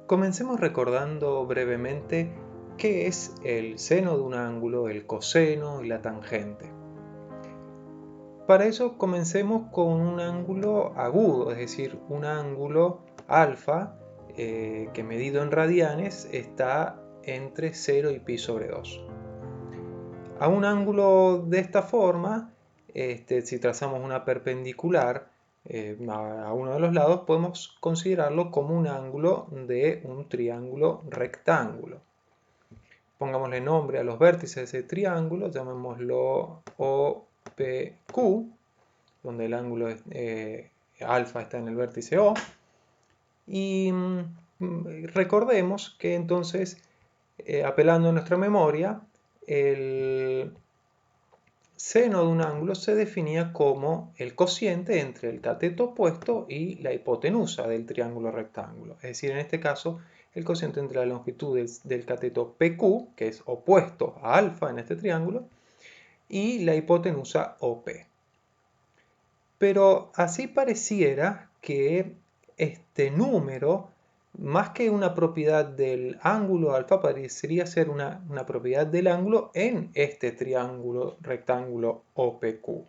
Comencemos recordando brevemente qué es el seno de un ángulo, el coseno y la tangente. Para eso comencemos con un ángulo agudo, es decir, un ángulo alfa que medido en radianes está entre 0 y pi sobre 2. A un ángulo de esta forma, si trazamos una perpendicular a uno de los lados, podemos considerarlo como un ángulo de un triángulo rectángulo. Pongámosle nombre a los vértices de ese triángulo, llamémoslo OPQ, donde el ángulo alfa está en el vértice O. Y recordemos que entonces, apelando a nuestra memoria, el seno de un ángulo se definía como el cociente entre el cateto opuesto y la hipotenusa del triángulo rectángulo. Es decir, en este caso, el cociente entre la longitud del cateto PQ, que es opuesto a alfa en este triángulo, y la hipotenusa OP. Pero así pareciera que este número, más que una propiedad del ángulo alfa, parecería ser una propiedad del ángulo en este triángulo rectángulo OPQ.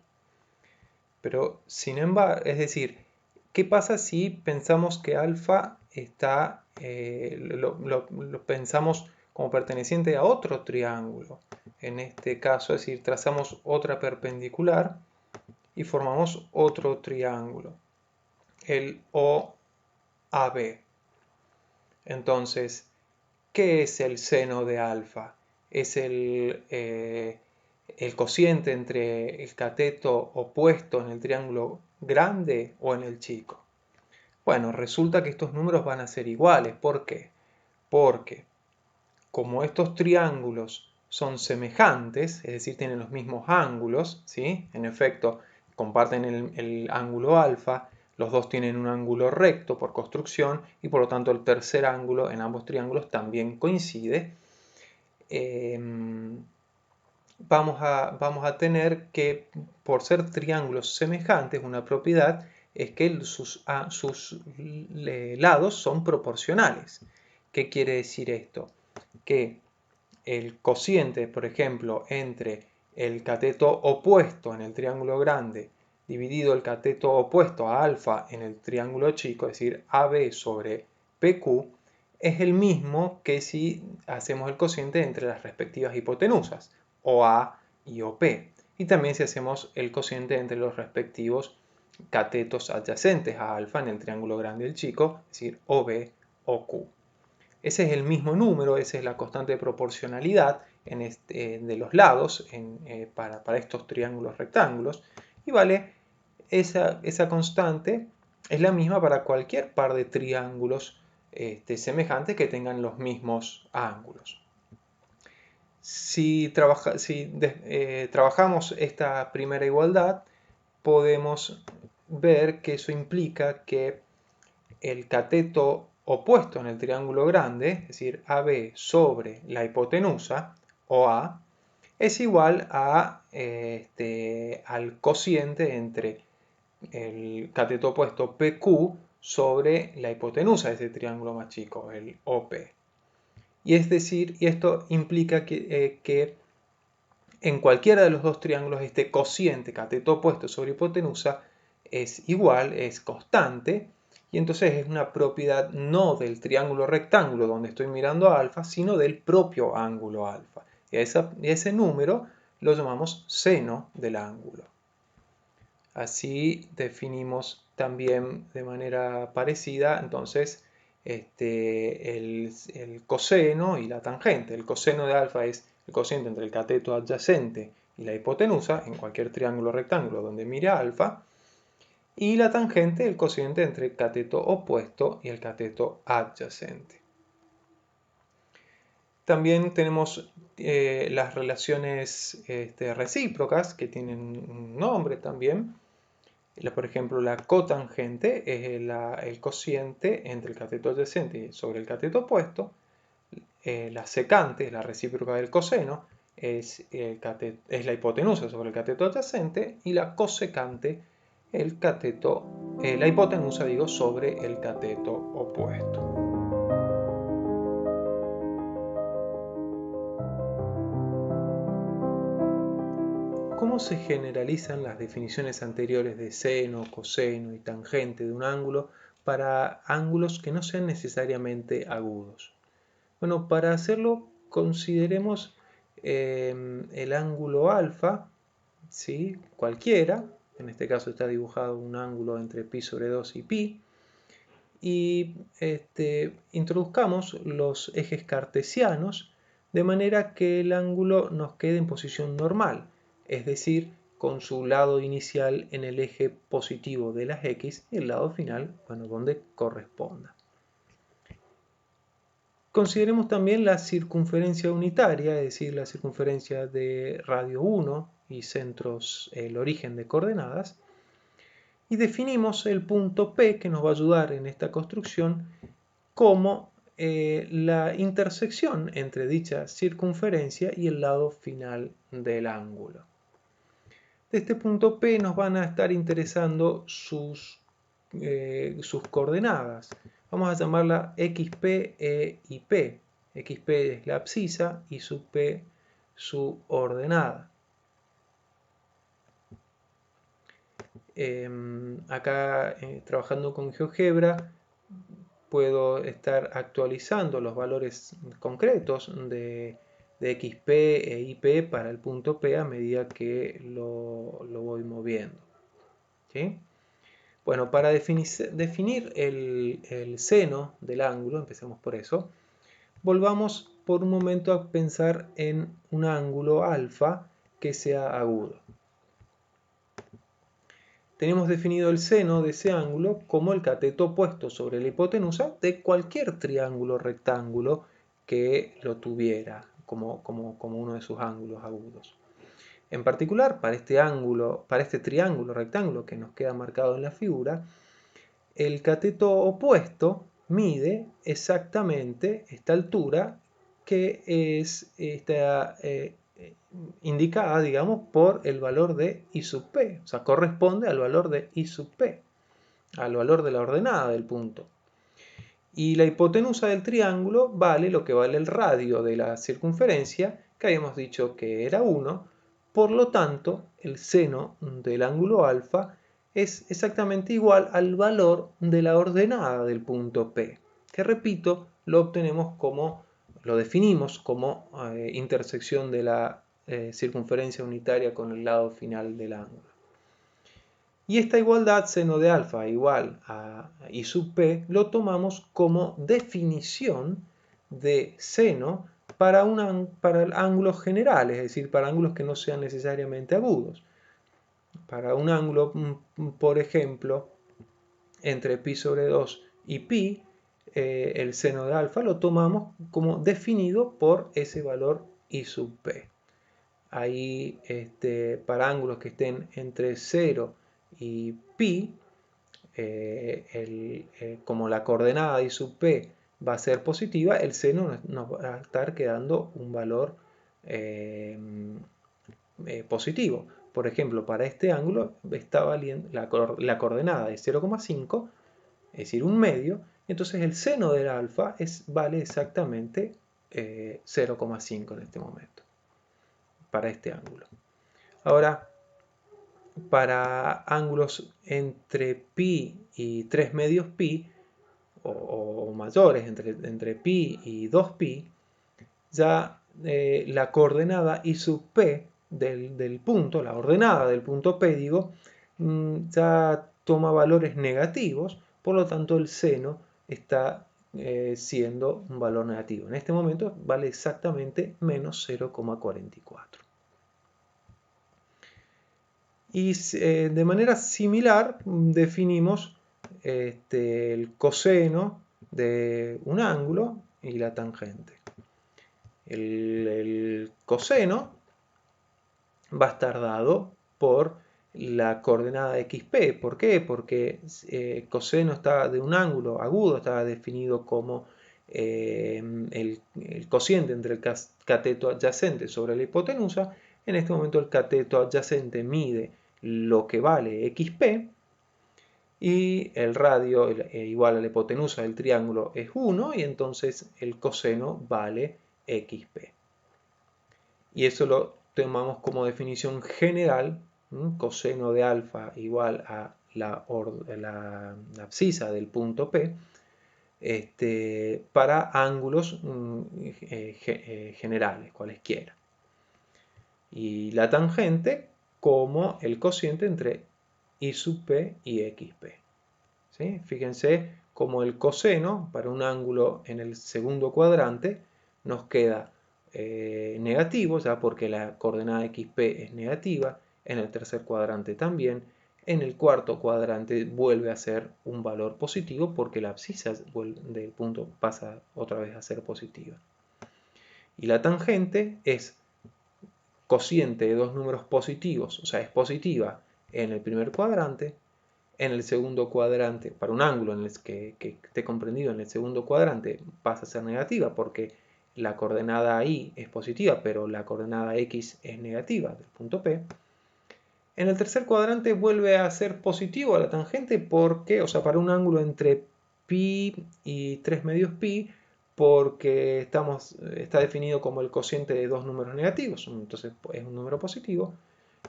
Pero, sin embargo, es decir, ¿qué pasa si pensamos que alfa está, lo pensamos como perteneciente a otro triángulo? En este caso, es decir, trazamos otra perpendicular y formamos otro triángulo, el OAB. Entonces, ¿qué es el seno de alfa? Es el cociente entre el cateto opuesto en el triángulo grande o en el chico. Bueno, resulta que estos números van a ser iguales. ¿Por qué? Porque como estos triángulos son semejantes, es decir, tienen los mismos ángulos, ¿sí? En efecto, comparten el ángulo alfa, los dos tienen un ángulo recto por construcción y por lo tanto el tercer ángulo en ambos triángulos también coincide. Vamos a tener que, por ser triángulos semejantes, una propiedad es que sus lados son proporcionales. ¿Qué quiere decir esto? Que el cociente, por ejemplo, entre el cateto opuesto en el triángulo grande dividido el cateto opuesto a alfa en el triángulo chico, es decir, AB sobre PQ, es el mismo que si hacemos el cociente entre las respectivas hipotenusas, OA y OP. Y también si hacemos el cociente entre los respectivos catetos adyacentes a alfa en el triángulo grande y el chico, es decir, OB o Q. Ese es el mismo número, esa es la constante de proporcionalidad de los lados para estos triángulos rectángulos. Y vale, esa constante es la misma para cualquier par de triángulos semejantes que tengan los mismos ángulos. Si trabajamos esta primera igualdad, podemos ver que eso implica que el cateto opuesto en el triángulo grande, es decir, AB sobre la hipotenusa, OA, es igual al cociente entre el cateto opuesto PQ sobre la hipotenusa de ese triángulo más chico, el OP. Y es decir, y esto implica que en cualquiera de los dos triángulos este cociente cateto opuesto sobre hipotenusa es igual, es constante, y entonces es una propiedad no del triángulo rectángulo donde estoy mirando a alfa, sino del propio ángulo alfa. Y ese número lo llamamos seno del ángulo. Así definimos también de manera parecida entonces el coseno y la tangente. El coseno de alfa es el cociente entre el cateto adyacente y la hipotenusa en cualquier triángulo rectángulo donde mire alfa. Y la tangente, el cociente entre el cateto opuesto y el cateto adyacente. También tenemos las relaciones recíprocas que tienen un nombre también. Por ejemplo, la cotangente es el cociente entre el cateto adyacente sobre el cateto opuesto. La secante, la recíproca del coseno, es la hipotenusa sobre el cateto adyacente. Y la cosecante, la hipotenusa sobre el cateto opuesto. no se generalizan las definiciones anteriores de seno, coseno y tangente de un ángulo para ángulos que no sean necesariamente agudos? Bueno, para hacerlo consideremos el ángulo alfa, ¿sí? Cualquiera, en este caso está dibujado un ángulo entre pi sobre 2 y pi, y introduzcamos los ejes cartesianos de manera que el ángulo nos quede en posición normal, es decir, con su lado inicial en el eje positivo de las x y el lado final, bueno, donde corresponda. Consideremos también la circunferencia unitaria, es decir, la circunferencia de radio 1 y centros, el origen de coordenadas, y definimos el punto P que nos va a ayudar en esta construcción como la intersección entre dicha circunferencia y el lado final del ángulo. De este punto P nos van a estar interesando sus coordenadas. Vamos a llamarla XP y P. XP es la abscisa y su P su ordenada. Acá trabajando con GeoGebra puedo estar actualizando los valores concretos de XP e IP para el punto P a medida que lo voy moviendo. ¿Sí? Bueno, para definir el seno del ángulo, empecemos por eso, volvamos por un momento a pensar en un ángulo alfa que sea agudo. Tenemos definido el seno de ese ángulo como el cateto opuesto sobre la hipotenusa de cualquier triángulo rectángulo que lo tuviera como uno de sus ángulos agudos. En particular, para este triángulo rectángulo que nos queda marcado en la figura, el cateto opuesto mide exactamente esta altura que está indicada, digamos, por el valor de I sub P, o sea, corresponde al valor de I sub P, al valor de la ordenada del punto. Y la hipotenusa del triángulo vale lo que vale el radio de la circunferencia, que habíamos dicho que era 1, por lo tanto, el seno del ángulo alfa es exactamente igual al valor de la ordenada del punto P, que repito, lo definimos como intersección de la circunferencia unitaria con el lado final del ángulo. Y esta igualdad, seno de alfa igual a I sub P, lo tomamos como definición de seno para ángulos generales, es decir, para ángulos que no sean necesariamente agudos. Para un ángulo, por ejemplo, entre pi sobre 2 y pi, el seno de alfa lo tomamos como definido por ese valor I sub P. Ahí, para ángulos que estén entre 0 y pi, como la coordenada I sub P va a ser positiva, el seno nos va a estar quedando un valor positivo. Por ejemplo, para este ángulo está valiendo la coordenada es 0,5, es decir, un medio, entonces el seno del alfa vale exactamente 0,5 en este momento, para este ángulo. Ahora, para ángulos entre pi y 3 medios pi, o mayores, entre pi y 2pi, ya la coordenada I sub p del punto, la ordenada del punto P, digo, ya toma valores negativos, por lo tanto el seno está siendo un valor negativo. En este momento vale exactamente menos 0,44. Y de manera similar definimos el coseno de un ángulo y la tangente. El coseno va a estar dado por la coordenada xp. ¿Por qué? Porque coseno de un ángulo agudo está definido como el cociente entre el cateto adyacente sobre la hipotenusa. En este momento el cateto adyacente mide lo que vale xp y el radio igual a la hipotenusa del triángulo es 1 y entonces el coseno vale xp. Y eso lo tomamos como definición general coseno de alfa igual a la abscisa del punto P para ángulos generales, cualesquiera. Y la tangente como el cociente entre I sub P y XP. ¿Sí? Fíjense como el coseno para un ángulo en el segundo cuadrante nos queda negativo, ya porque la coordenada XP es negativa, en el tercer cuadrante también, en el cuarto cuadrante vuelve a ser un valor positivo porque la abscisa del punto pasa otra vez a ser positiva. Y la tangente es cociente de dos números positivos, o sea, es positiva en el primer cuadrante, en el segundo cuadrante, para un ángulo en el que esté comprendido en el segundo cuadrante, pasa a ser negativa porque la coordenada Y es positiva, pero la coordenada X es negativa del punto P. En el tercer cuadrante vuelve a ser positivo a la tangente porque, o sea, para un ángulo entre pi y 3 medios pi, porque está definido como el cociente de dos números negativos, entonces es un número positivo.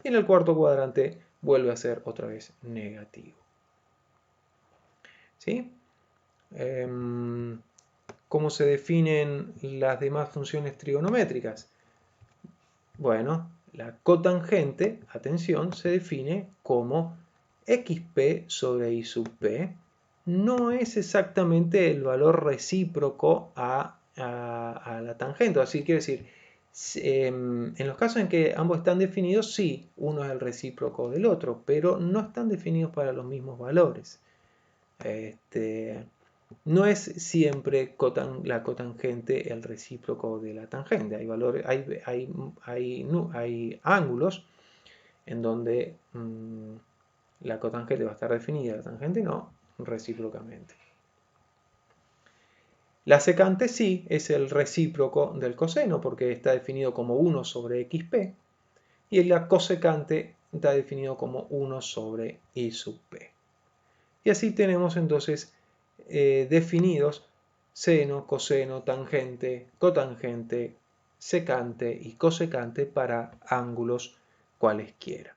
Y en el cuarto cuadrante vuelve a ser otra vez negativo. ¿Sí? ¿Cómo se definen las demás funciones trigonométricas? Bueno, la cotangente, atención, se define como xp sobre y sub p. No es exactamente el valor recíproco a la tangente. Así quiere decir, en los casos en que ambos están definidos, sí, uno es el recíproco del otro, pero no están definidos para los mismos valores. No es siempre la cotangente el recíproco de la tangente. Hay ángulos en donde la cotangente va a estar definida, la tangente no, recíprocamente. La secante sí es el recíproco del coseno porque está definido como 1 sobre xp y la cosecante está definido como 1 sobre y sub p. Y así tenemos entonces definidos seno, coseno, tangente, cotangente, secante y cosecante para ángulos cualesquiera.